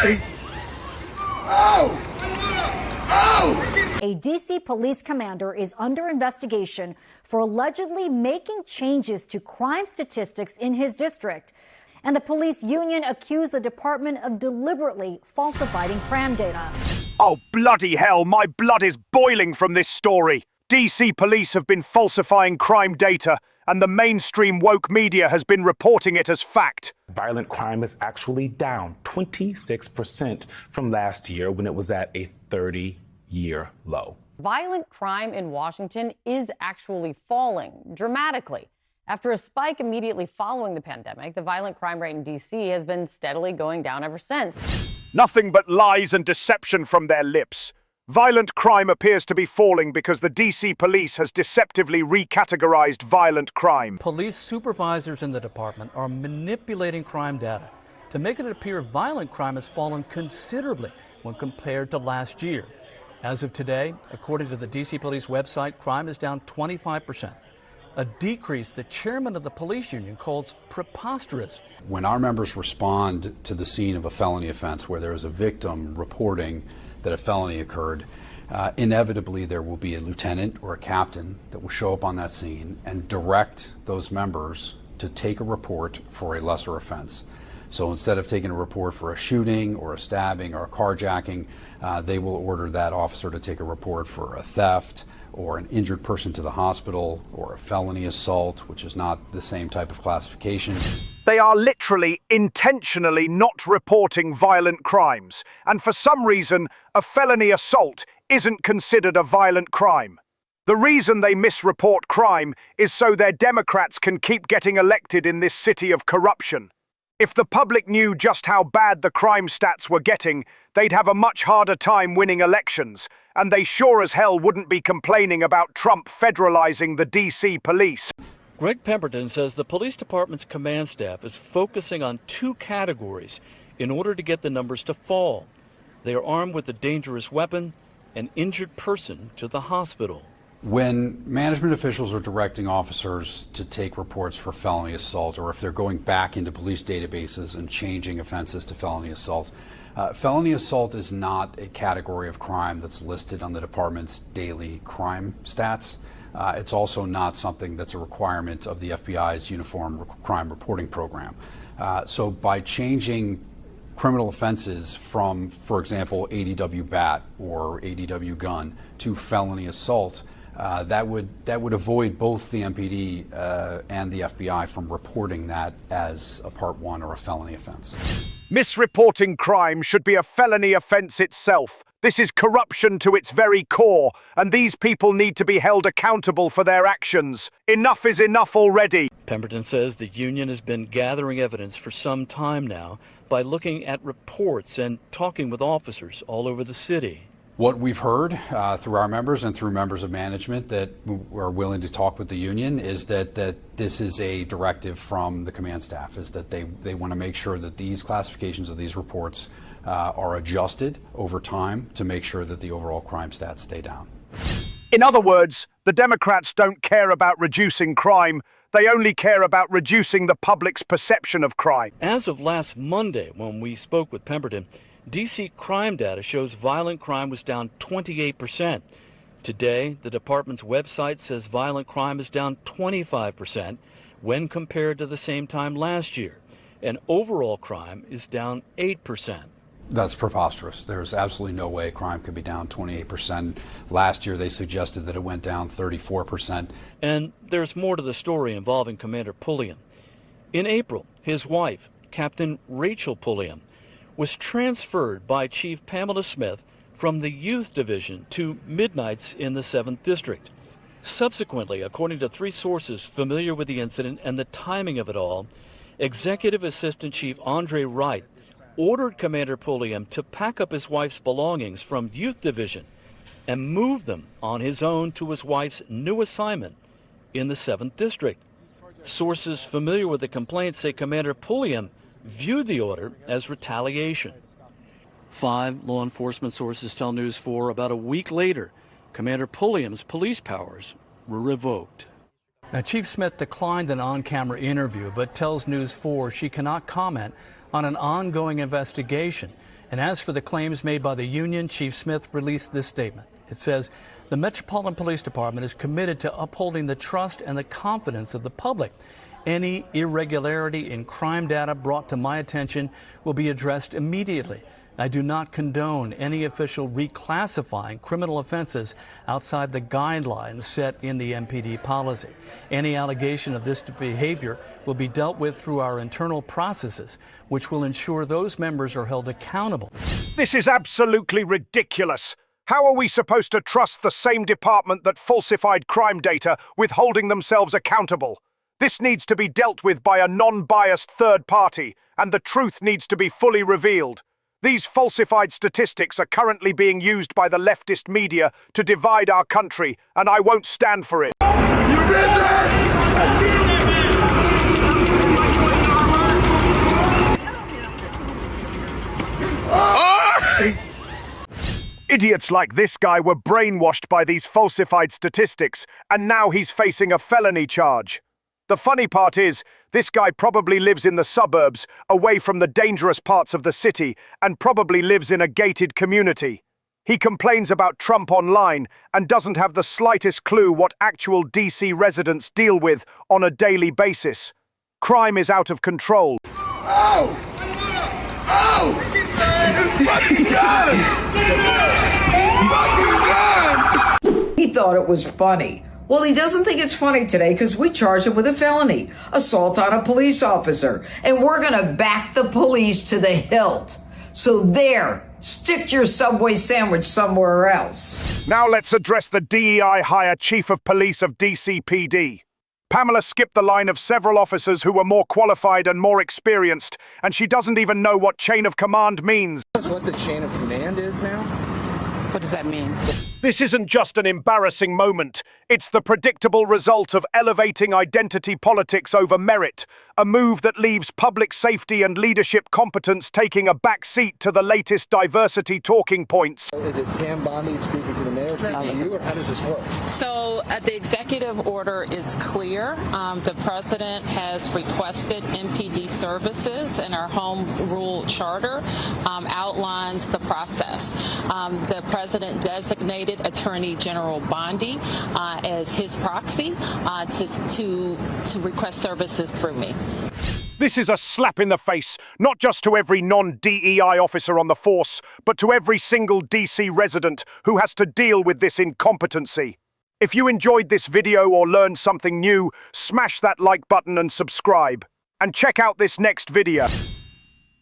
A D.C. police commander is under investigation for allegedly making changes to crime statistics in his district. And the police union accused the department of deliberately falsifying crime data. Oh, bloody hell, my blood is boiling from this story. DC police have been falsifying crime data, and the mainstream woke media has been reporting it as fact. Violent crime is actually down 26% from last year when it was at a 30-year low. Violent crime in Washington is actually falling dramatically. After a spike immediately following the pandemic, the violent crime rate in D.C. has been steadily going down ever since. Nothing but lies and deception from their lips. Violent crime appears to be falling because the DC police has deceptively recategorized violent crime. Police supervisors in the department are manipulating crime data to make it appear violent crime has fallen considerably when compared to last year. As of today, according to the DC Police website, crime is down 25%, a decrease the chairman of the police union calls preposterous. When our members respond to the scene of a felony offense where there is a victim reporting that a felony occurred, inevitably there will be a lieutenant or a captain that will show up on that scene and direct those members to take a report for a lesser offense. So instead of taking a report for a shooting or a stabbing or a carjacking, they will order that officer to take a report for a theft or an injured person to the hospital or a felony assault, which is not the same type of classification. They are literally intentionally not reporting violent crimes, and for some reason, a felony assault isn't considered a violent crime. The reason they misreport crime is so their Democrats can keep getting elected in this city of corruption. If the public knew just how bad the crime stats were getting, they'd have a much harder time winning elections, and they sure as hell wouldn't be complaining about Trump federalizing the DC police. Greg Pemberton says the police department's command staff is focusing on two categories in order to get the numbers to fall. They are armed with a dangerous weapon, an injured person to the hospital. When management officials are directing officers to take reports for felony assault, or if they're going back into police databases and changing offenses to felony assault is not a category of crime that's listed on the department's daily crime stats. It's also not something that's a requirement of the FBI's Uniform Crime Reporting Program. So by changing criminal offenses from, for example, ADW bat or ADW gun to felony assault, that would avoid both the MPD and the FBI from reporting that as a Part 1 or a felony offense. Misreporting crime should be a felony offense itself. This is corruption to its very core, and these people need to be held accountable for their actions. Enough is enough already. Pemberton says the union has been gathering evidence for some time now by looking at reports and talking with officers all over the city. What we've heard through our members and through members of management that are willing to talk with the union is that this is a directive from the command staff, is that they want to make sure that these classifications of these reports are adjusted over time to make sure that the overall crime stats stay down. In other words, the Democrats don't care about reducing crime. They only care about reducing the public's perception of crime. As of last Monday, when we spoke with Pemberton, D.C. crime data shows violent crime was down 28%. Today, the department's website says violent crime is down 25% when compared to the same time last year, and overall crime is down 8%. That's preposterous. There's absolutely no way crime could be down 28%. Last year, they suggested that it went down 34%. And there's more to the story involving Commander Pulliam. In April, his wife, Captain Rachel Pulliam, was transferred by Chief Pamela Smith from the Youth Division to Midnights in the 7th District. Subsequently, according to 3 sources familiar with the incident and the timing of it all, Executive Assistant Chief Andre Wright ordered Commander Pulliam to pack up his wife's belongings from Youth Division and move them on his own to his wife's new assignment in the 7th District. Sources familiar with the complaint say Commander Pulliam viewed the order as retaliation. 5 law enforcement sources tell News 4 about a week later, Commander Pulliam's police powers were revoked. Now, Chief Smith declined an on-camera interview, but tells News 4 she cannot comment on an ongoing investigation. And as for the claims made by the union, Chief Smith released this statement. It says, "The Metropolitan Police Department is committed to upholding the trust and the confidence of the public. Any irregularity in crime data brought to my attention will be addressed immediately. I do not condone any official reclassifying criminal offenses outside the guidelines set in the MPD policy. Any allegation of this behavior will be dealt with through our internal processes, which will ensure those members are held accountable." This is absolutely ridiculous. How are we supposed to trust the same department that falsified crime data with holding themselves accountable? This needs to be dealt with by a non-biased third party, and the truth needs to be fully revealed. These falsified statistics are currently being used by the leftist media to divide our country, and I won't stand for it. Idiots like this guy were brainwashed by these falsified statistics, and now he's facing a felony charge. The funny part is, this guy probably lives in the suburbs, away from the dangerous parts of the city, and probably lives in a gated community. He complains about Trump online and doesn't have the slightest clue what actual DC residents deal with on a daily basis. Crime is out of control. Oh! Oh! It's fucking gun! It's fucking gun! He thought it was funny. Well, he doesn't think it's funny today because we charged him with a felony, assault on a police officer, and we're going to back the police to the hilt. So there, stick your Subway sandwich somewhere else. Now let's address the DEI hire Chief of Police of DCPD. Pamela skipped the line of several officers who were more qualified and more experienced, and she doesn't even know what chain of command means. What the chain of command is now? What does that mean? This isn't just an embarrassing moment. It's the predictable result of elevating identity politics over merit, a move that leaves public safety and leadership competence taking a back seat to the latest diversity talking points. Is it Pam Bondi speaking to the mayor, speaking to you, or how does this work? So the executive order is clear. The president has requested MPD services, and our home rule charter outlines the process. The president designated Attorney General Bondi as his proxy to request services through me. This is a slap in the face, not just to every non-DEI officer on the force, but to every single DC resident who has to deal with this incompetency. If you enjoyed this video or learned something new, smash that like button and subscribe. And check out this next video.